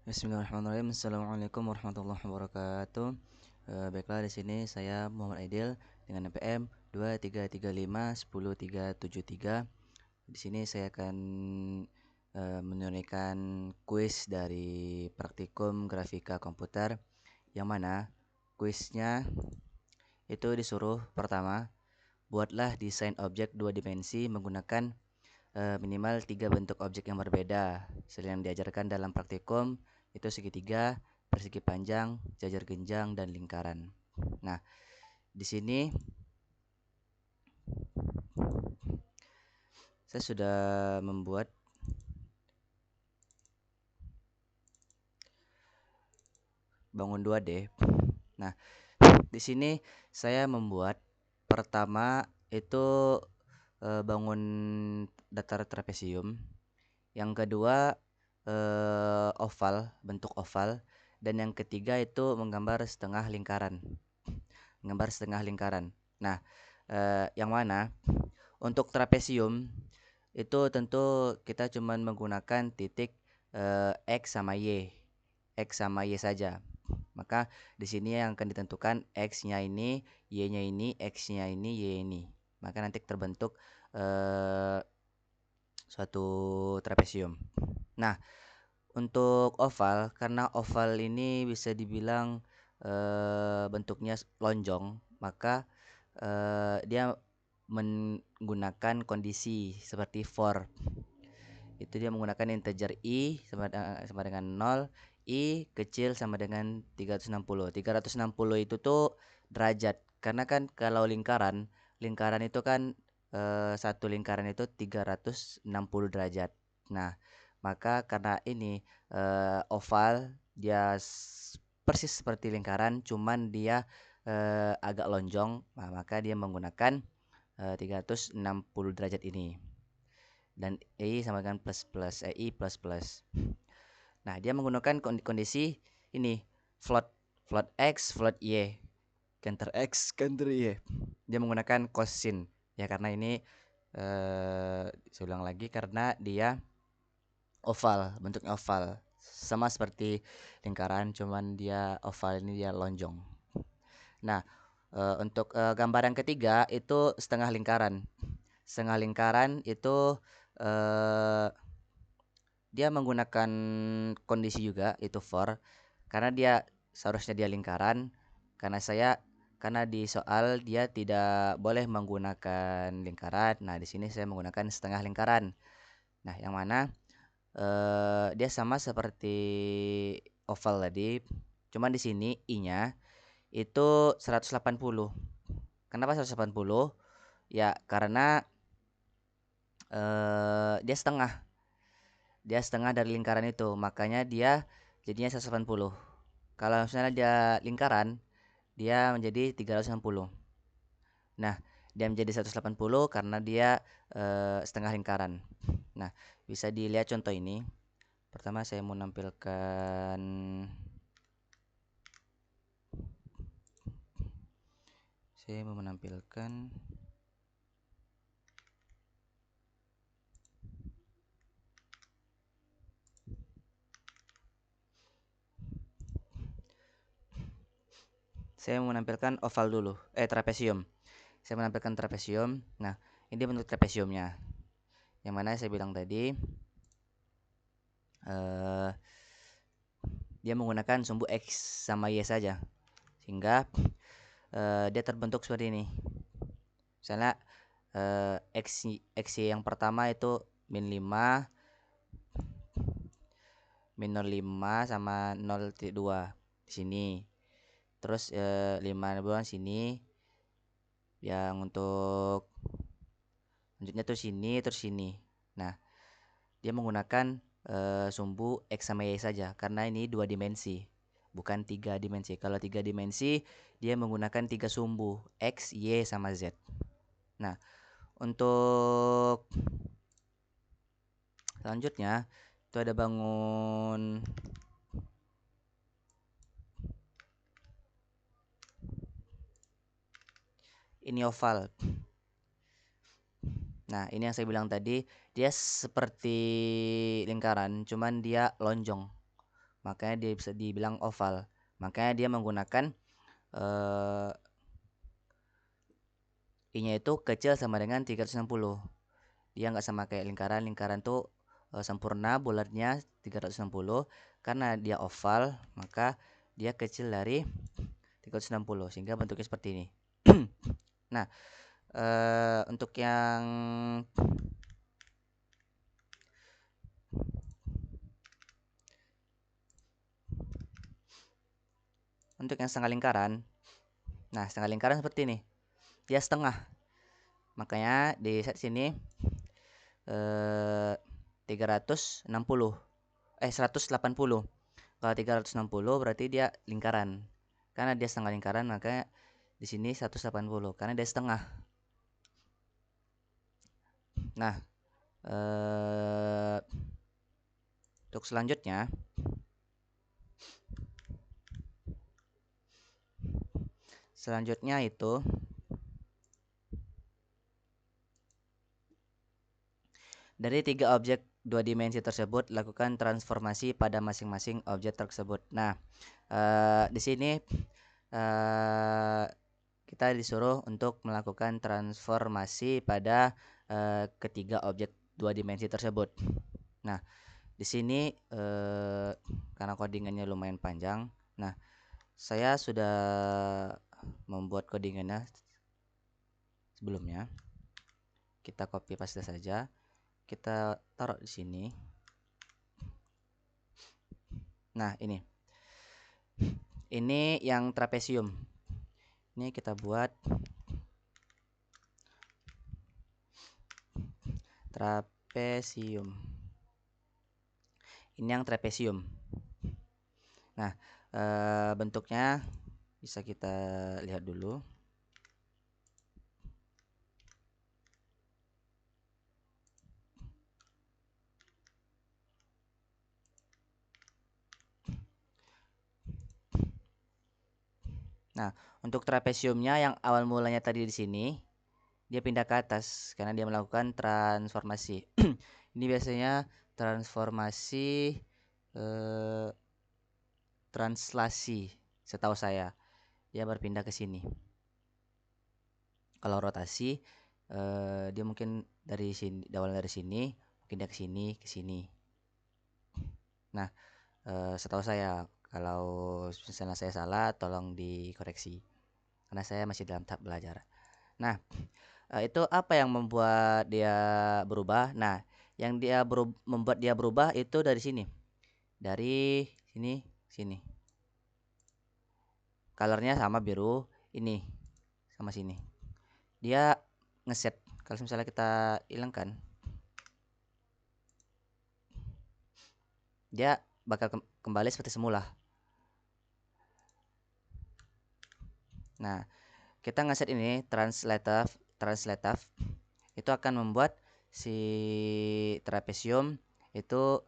Bismillahirrahmanirrahim. Assalamualaikum warahmatullahi wabarakatuh. Baiklah, di sini saya Muhammad Aidil dengan NPM 23351073. Di sini saya akan menunaikan kuis dari praktikum grafika komputer, yang mana kuisnya itu disuruh pertama buatlah desain objek dua dimensi menggunakan minimal tiga bentuk objek yang berbeda. Seperti yang diajarkan dalam praktikum itu segitiga, persegi panjang, jajar genjang, dan lingkaran. Nah, di sini saya sudah membuat bangun 2D. Nah, di sini saya membuat pertama itu bangun datar trapesium. Yang kedua oval, bentuk oval, dan yang ketiga itu menggambar setengah lingkaran. Nah, yang mana untuk trapesium itu tentu kita cuman menggunakan titik X sama Y. X sama Y saja. Maka di sini yang akan ditentukan X-nya ini, Y-nya ini, X-nya ini, Y ini. Maka nanti terbentuk suatu trapesium. Nah, untuk oval, karena oval ini bisa dibilang bentuknya lonjong, maka dia menggunakan kondisi seperti for. Itu dia menggunakan integer i sama dengan 0, i kecil sama dengan 360. 360 itu tuh derajat. Karena kan kalau lingkaran itu kan satu lingkaran itu 360 derajat. Nah, maka karena ini oval, dia persis seperti lingkaran, cuman dia agak lonjong. Nah, maka dia menggunakan 360 derajat ini. Dan i sama dengan i plus plus. Nah, dia menggunakan kondisi ini, float float x, float y, counter x, counter y. Dia menggunakan cosin ya, karena ini saya ulang lagi, karena dia oval, bentuknya oval, sama seperti lingkaran, cuman dia oval, ini dia lonjong. Nah, untuk gambar yang ketiga itu setengah lingkaran. Setengah lingkaran itu dia menggunakan kondisi juga, itu for, karena dia seharusnya dia lingkaran, karena di soal dia tidak boleh menggunakan lingkaran. Nah, di sini saya menggunakan setengah lingkaran. Nah, yang mana dia sama seperti oval tadi, cuman di sini i-nya itu 180. Kenapa 180? Ya, karena dia setengah. Dia setengah dari lingkaran itu, makanya dia jadinya 180. Kalau misalnya dia lingkaran, dia menjadi 360. Nah, dia menjadi 180 karena dia setengah lingkaran. Nah, bisa dilihat contoh ini. Pertama saya mau menampilkan saya mau menampilkan oval dulu, trapesium. Saya menampilkan trapesium. Nah, ini bentuk trapesiumnya. Yang mana saya bilang tadi dia menggunakan sumbu X sama Y saja, sehingga dia terbentuk seperti ini. Misalnya X yang pertama itu min 5, min 0,5 sama 0,2 di sini. Terus 5 bulan sini. Yang untuk lanjutnya tuh sini, terus sini. Nah, dia menggunakan sumbu X sama Y saja karena ini dua dimensi, bukan tiga dimensi. Kalau tiga dimensi dia menggunakan tiga sumbu X, Y, sama Z. Nah, untuk selanjutnya itu ada bangun ini oval. Nah, ini yang saya bilang tadi, dia seperti lingkaran, cuman dia lonjong. makanya dia bisa dibilang oval. Makanya dia menggunakan I-nya itu kecil sama dengan 360. Dia nggak sama kayak lingkaran. Lingkaran tuh sempurna bulatnya 360. Karena dia oval, maka dia kecil dari 360 sehingga bentuknya seperti ini. Nah, untuk yang setengah lingkaran, nah setengah lingkaran seperti ini. Dia setengah. Makanya di set sini 360 180. Kalau 360 berarti dia lingkaran. Karena dia setengah lingkaran, makanya di sini 180 karena dia setengah. Nah, untuk selanjutnya itu dari 3 objek 2 dimensi tersebut lakukan transformasi pada masing-masing objek tersebut. Nah, di sini kita disuruh untuk melakukan transformasi pada ketiga objek 2 dimensi tersebut. Nah, di sini karena codingannya lumayan panjang. Nah, saya sudah membuat codingannya sebelumnya. Kita copy paste saja. Kita taruh di sini. Nah, ini. Ini yang trapesium. Ini kita buat trapesium. Ini yang trapesium. Nah, bentuknya bisa kita lihat dulu. Nah, untuk trapesiumnya yang awal mulanya tadi di sini, dia pindah ke atas karena dia melakukan transformasi. Ini biasanya transformasi translasi, setahu saya. Dia berpindah ke sini. Kalau rotasi, dia mungkin dari sini, awalnya dari sini, pindah ke sini, ke sini. Nah, setahu saya, kalau misalnya saya salah, tolong dikoreksi. Karena saya masih dalam tahap belajar. Nah, itu apa yang membuat dia berubah? Nah, yang membuat dia berubah itu dari sini. Dari sini, sini. Colornya sama biru, ini sama sini. Dia ngeset. Kalau misalnya kita hilangkan, dia bakal kembali seperti semula. Nah, kita ngeset ini translative itu akan membuat si trapesium itu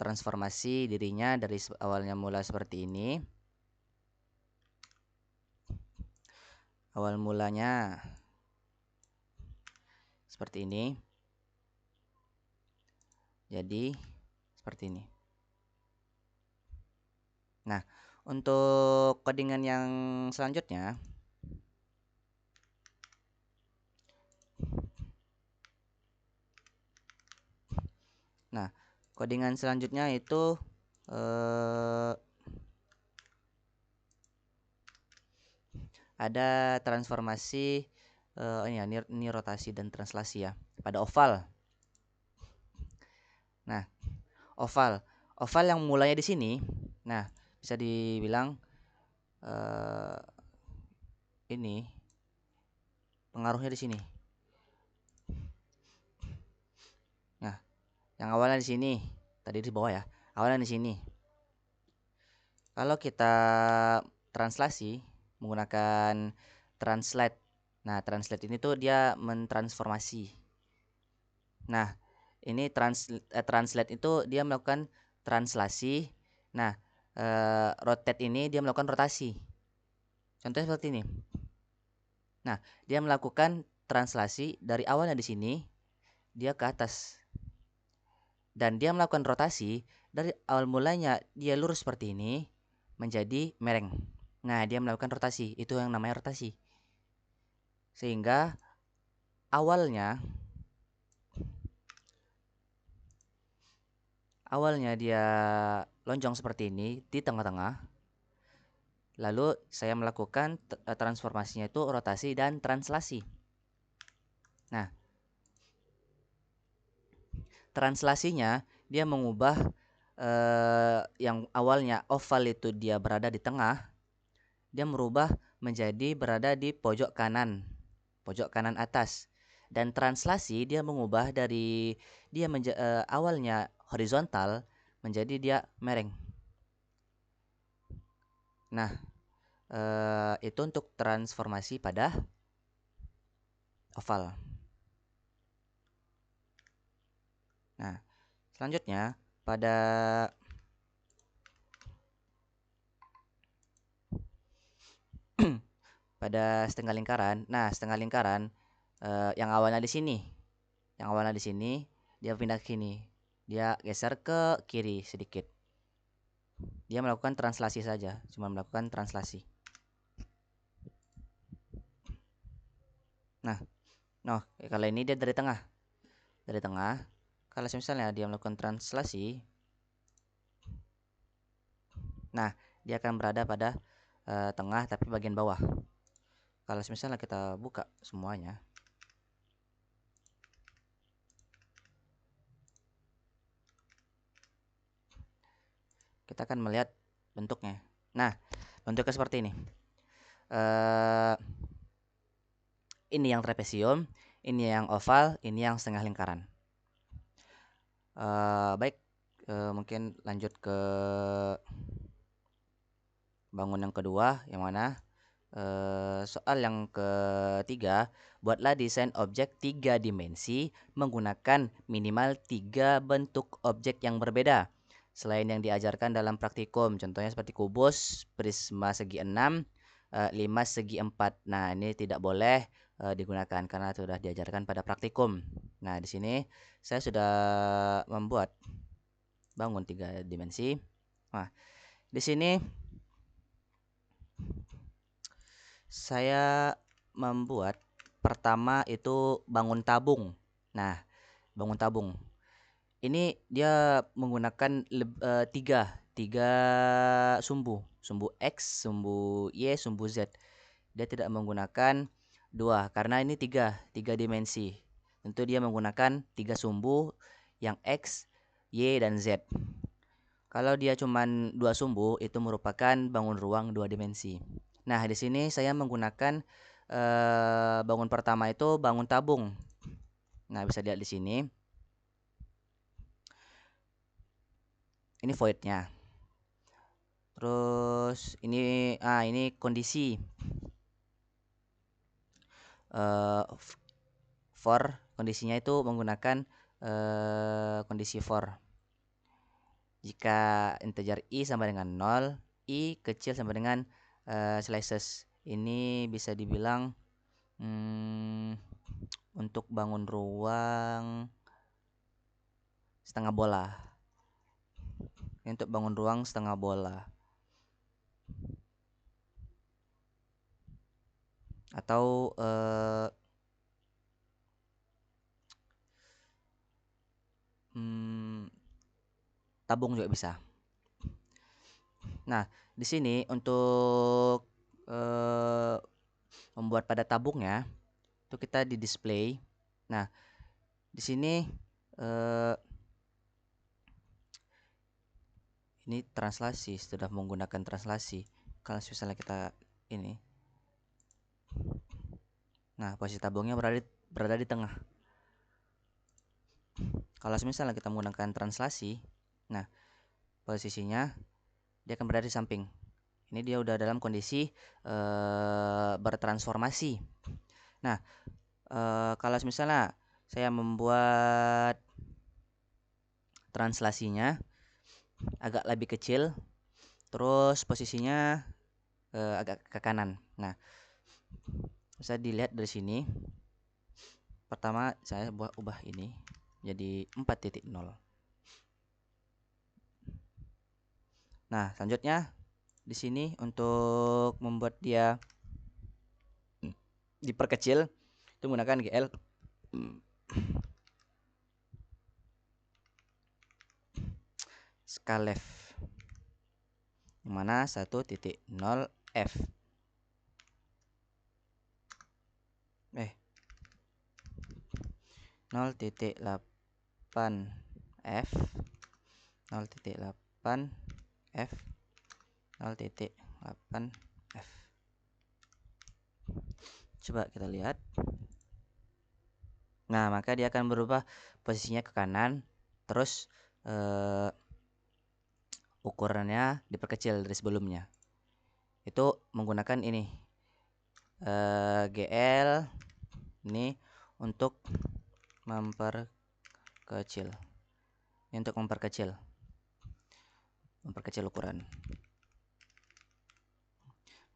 transformasi dirinya dari awalnya mula seperti ini. Awal mulanya seperti ini. Jadi seperti ini. Nah, untuk codingan yang selanjutnya, nah, codingan selanjutnya itu ada transformasi ini rotasi dan translasi ya pada oval. Nah, oval yang mulanya di sini, nah bisa dibilang ini pengaruhnya di sini. Nah, yang awalnya di sini, tadi di bawah ya, awalnya di sini. Kalau kita translasi menggunakan translate, nah translate ini tuh dia mentransformasi. Nah, ini translate itu dia melakukan translasi. Nah, rotate ini dia melakukan rotasi. Contohnya seperti ini. Nah, dia melakukan translasi dari awalnya di sini dia ke atas. Dan dia melakukan rotasi dari awal mulanya dia lurus seperti ini menjadi mereng. Nah, dia melakukan rotasi, itu yang namanya rotasi. Sehingga awalnya awalnya dia lonjong seperti ini di tengah-tengah. Lalu saya melakukan transformasinya itu rotasi dan translasi. Nah, translasinya dia mengubah yang awalnya oval itu dia berada di tengah, dia merubah menjadi berada di pojok kanan atas. Dan translasi dia mengubah dari dia awalnya horizontal menjadi dia mereng. Nah, itu untuk transformasi pada oval. Nah, selanjutnya pada pada setengah lingkaran. Nah, setengah lingkaran yang awalnya di sini, dia pindah ke sini, dia geser ke kiri sedikit. Dia melakukan translasi saja, cuma melakukan translasi. Nah, kalau ini dia dari tengah. Kalau misalnya dia melakukan translasi, nah dia akan berada pada tengah tapi bagian bawah. Kalau misalnya kita buka semuanya, kita akan melihat bentuknya. Nah, bentuknya seperti ini. Ini yang trapesium, ini yang oval, ini yang setengah lingkaran. Baik, mungkin lanjut ke bangun yang kedua, yang mana soal yang ketiga, buatlah desain objek 3 dimensi menggunakan minimal 3 bentuk objek yang berbeda. Selain yang diajarkan dalam praktikum, contohnya seperti kubus, prisma segi 6, 5 segi 4. Nah, ini tidak boleh digunakan karena sudah diajarkan pada praktikum. Nah, di sini saya sudah membuat bangun 3 dimensi. Nah, di sini saya membuat pertama itu bangun tabung. Nah, bangun tabung. Ini dia menggunakan tiga sumbu X, sumbu Y, sumbu Z. Dia tidak menggunakan dua karena ini tiga dimensi. Tentu dia menggunakan tiga sumbu yang X, Y, dan Z. Kalau dia cuma dua sumbu itu merupakan bangun ruang dua dimensi. Nah, di sini saya menggunakan bangun pertama itu bangun tabung. Nah, bisa lihat di sini. Ini voidnya. Terus ini kondisi for kondisinya itu menggunakan kondisi for. Jika integer i sama dengan 0, i kecil sama dengan slices. Ini bisa dibilang untuk bangun ruang setengah bola. Ini untuk bangun ruang setengah bola. Atau tabung juga bisa. Nah, di sini untuk membuat pada tabungnya itu kita di display. Nah, di sini ini translasi, sudah menggunakan translasi. Kalau misalnya kita ini, nah posisi tabungnya berada di tengah. Kalau misalnya kita menggunakan translasi, nah posisinya dia akan berada di samping. Ini dia udah dalam kondisi bertransformasi. Nah, kalau misalnya saya membuat translasinya agak lebih kecil, terus posisinya agak ke kanan. Nah, bisa dilihat dari sini. Pertama saya ubah ini jadi 4.0. Nah, selanjutnya di sini untuk membuat dia diperkecil itu menggunakan GL skalef, yang mana 1.0 f 0.8 f 0.8 f 0.8 f. Coba kita lihat. Nah, maka dia akan berubah posisinya ke kanan, terus ukurannya diperkecil dari sebelumnya. Itu menggunakan ini GL ini untuk memperkecil. Ini untuk memperkecil ukuran.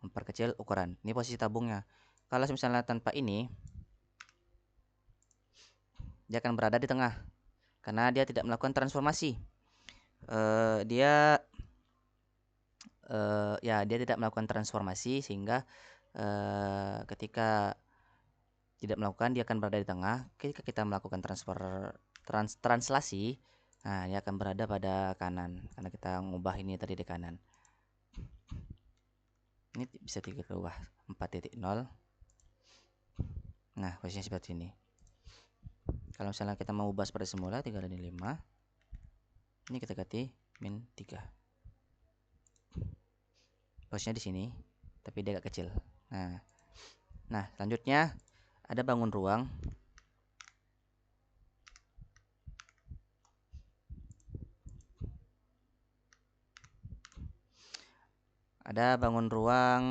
Memperkecil ukuran. Ini posisi tabungnya. Kalau misalnya tanpa ini, dia akan berada di tengah karena dia tidak melakukan transformasi. Dia tidak melakukan transformasi, sehingga ketika tidak melakukan, dia akan berada di tengah. Ketika kita melakukan translasi, nah dia akan berada pada kanan karena kita ngubah ini tadi di kanan. Ini bisa dirubah 4.0. Nah, posisinya seperti ini. Kalau misalnya kita mau ubah seperti semula 3/5, ini kita ganti -3. Posisinya di sini, tapi dia agak kecil. Nah, selanjutnya ada bangun ruang. Ada bangun ruang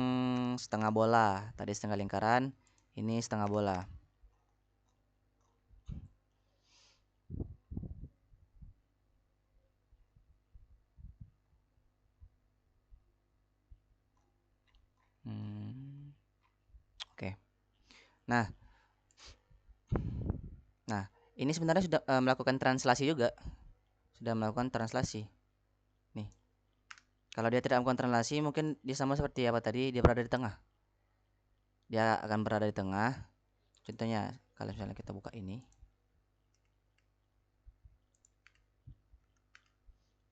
setengah bola. Tadi setengah lingkaran, ini setengah bola. Oke. Nah, ini sebenarnya sudah melakukan translasi juga. Sudah melakukan translasi. Nih. Kalau dia tidak melakukan translasi, mungkin dia sama seperti apa tadi, dia berada di tengah. Dia akan berada di tengah. Contohnya, kalau misalnya kita buka ini,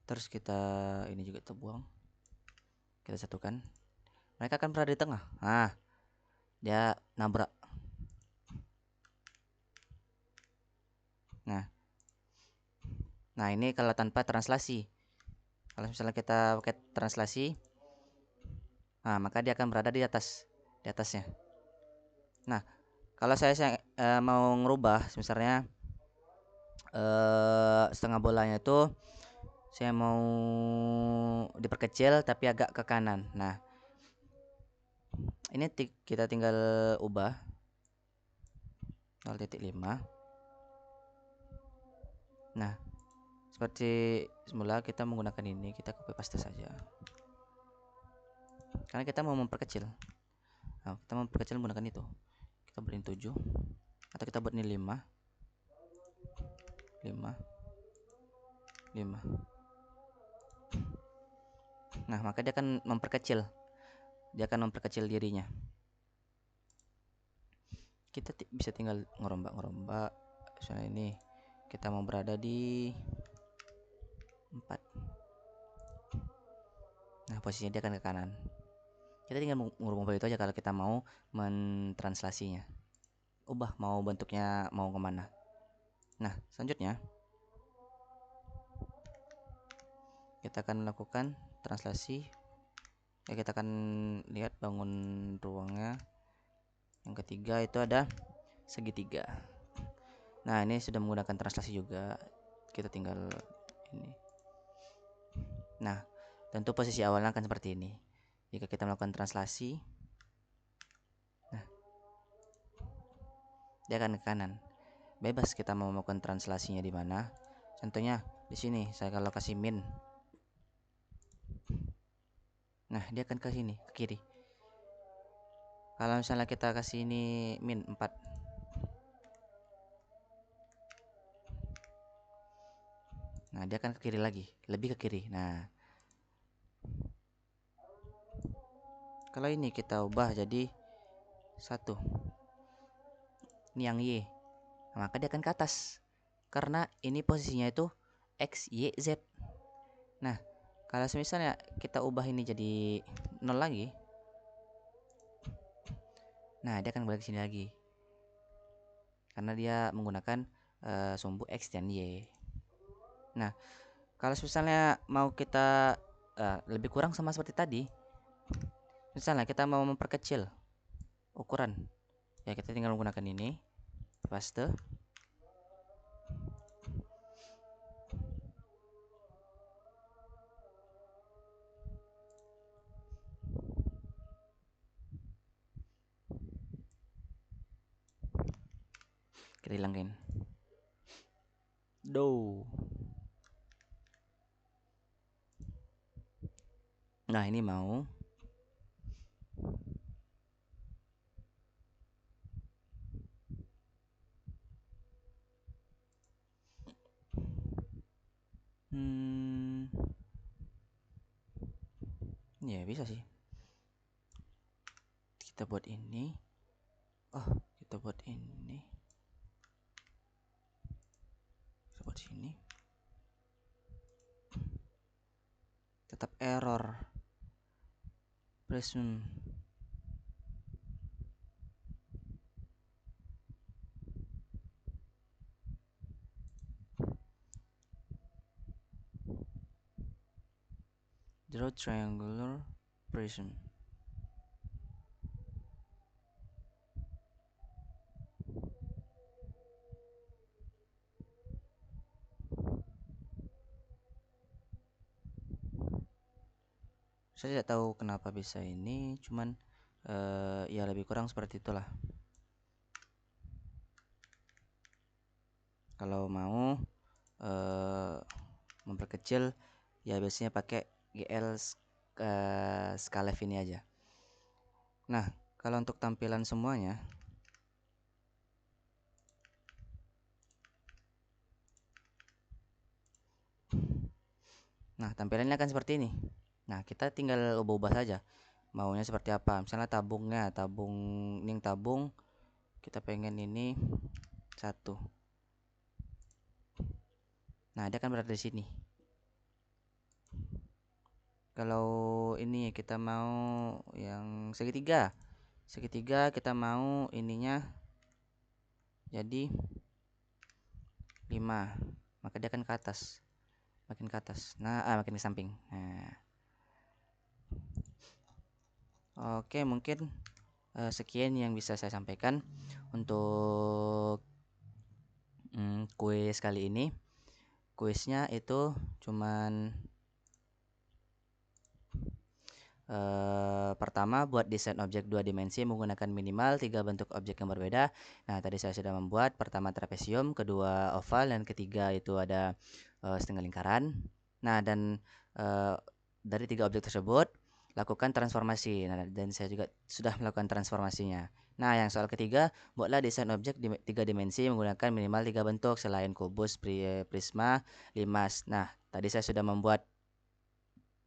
terus kita ini juga kita buang, kita satukan, mereka akan berada di tengah. Nah, dia nabrak. Nah, ini kalau tanpa translasi. Kalau misalnya kita pakai translasi, nah maka dia akan berada di atasnya. Nah, kalau saya mau ngerubah, misalnya setengah bolanya itu saya mau diperkecil tapi agak ke kanan. Nah, ini kita tinggal ubah 0.5. Nah, seperti semula kita menggunakan ini, kita copy paste saja. Karena kita mau memperkecil. Nah, kita memperkecil menggunakan itu. Kita buat ini 7 atau kita buat ini 5. Nah, maka dia akan memperkecil. Dia akan memperkecil dirinya. Kita bisa tinggal ngerombak. Misalnya ini kita mau berada di 4. Nah, posisinya dia akan ke kanan. Kita tinggal ngubah itu aja kalau kita mau mentranslasinya. Ubah mau bentuknya mau kemana. Nah, selanjutnya kita akan lakukan translasi. Kita akan lihat bangun ruangnya. Yang ketiga itu ada segitiga. Nah, ini sudah menggunakan translasi juga. Kita tinggal ini. Nah, tentu posisi awalnya akan seperti ini. Jika kita melakukan translasi, nah, dia akan ke kanan. Bebas kita mau melakukan translasinya di mana. Contohnya di sini saya kalau kasih min. Nah, dia akan ke sini, ke kiri. Kalau misalnya kita kasih ini min 4. Nah, dia akan ke kiri lagi, lebih ke kiri. Nah, Kalau ini kita ubah jadi 1, ini yang Y, maka dia akan ke atas karena ini posisinya itu X, Y, Z. Nah, kalau misalnya kita ubah ini jadi 0 lagi, nah dia akan balik sini lagi karena dia menggunakan sumbu X dan Y. Nah, kalau misalnya mau kita lebih kurang sama seperti tadi, misalnya kita mau memperkecil ukuran, ya kita tinggal menggunakan ini, paste. Kita hilangin. Do. Nah, ini mau ya bisa sih. Kita buat ini. Oh, kita buat ini. Kita buat sini. Tetap error. Prism. Draw triangular prism. Saya tidak tahu kenapa bisa ini, cuman ya lebih kurang seperti itulah. Kalau mau memperkecil ya biasanya pakai GL Scalef ini aja. Nah, kalau untuk tampilan semuanya, nah tampilannya akan seperti ini. Nah, kita tinggal ubah-ubah saja maunya seperti apa. Misalnya tabungnya, tabung kita pengen ini 1. Nah, dia akan berada di sini. Kalau ini kita mau yang segitiga kita mau ininya jadi 5, maka dia akan ke atas, makin ke atas. Nah, makin ke samping. Nah, oke, mungkin sekian yang bisa saya sampaikan untuk kuis kali ini. Kuisnya itu cuman pertama, buat desain objek 2 dimensi menggunakan minimal 3 bentuk objek yang berbeda. Nah, tadi saya sudah membuat pertama trapesium, kedua oval, dan ketiga itu ada setengah lingkaran. Nah, dan dari 3 objek tersebut lakukan transformasi. Nah, dan saya juga sudah melakukan transformasinya. Nah, yang soal ketiga, buatlah desain objek 3 dimensi menggunakan minimal 3 bentuk selain kubus, prisma, limas. Nah, tadi saya sudah membuat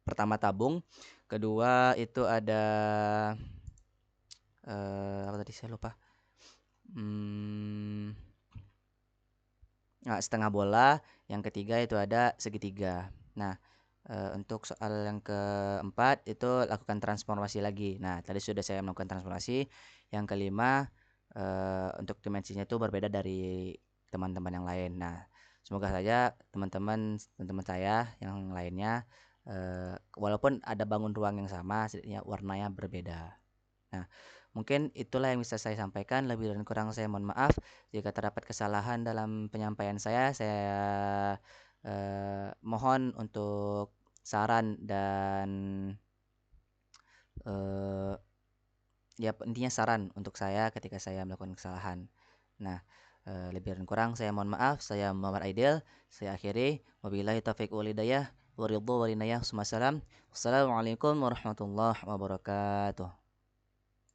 pertama tabung, kedua itu ada apa tadi saya lupa. Setengah bola, yang ketiga itu ada segitiga. Nah, untuk soal yang keempat itu lakukan transformasi lagi. Nah, tadi sudah saya melakukan transformasi. Yang kelima, untuk dimensinya itu berbeda dari teman-teman yang lain. Nah, semoga saja teman-teman saya yang lainnya, walaupun ada bangun ruang yang sama, setidaknya warnanya berbeda. Nah, mungkin itulah yang bisa saya sampaikan. Lebih dan kurang saya mohon maaf. Jika terdapat kesalahan dalam penyampaian saya mohon untuk saran dan eh, ya intinya saran untuk saya ketika saya melakukan kesalahan. Nah, lebih dan kurang saya mohon maaf. Saya Muhammad Aidil. Saya akhiri. Wabillahi taufiq wal hidayah. Waridhu walinayah. Wassalamualaikum warahmatullahi wabarakatuh.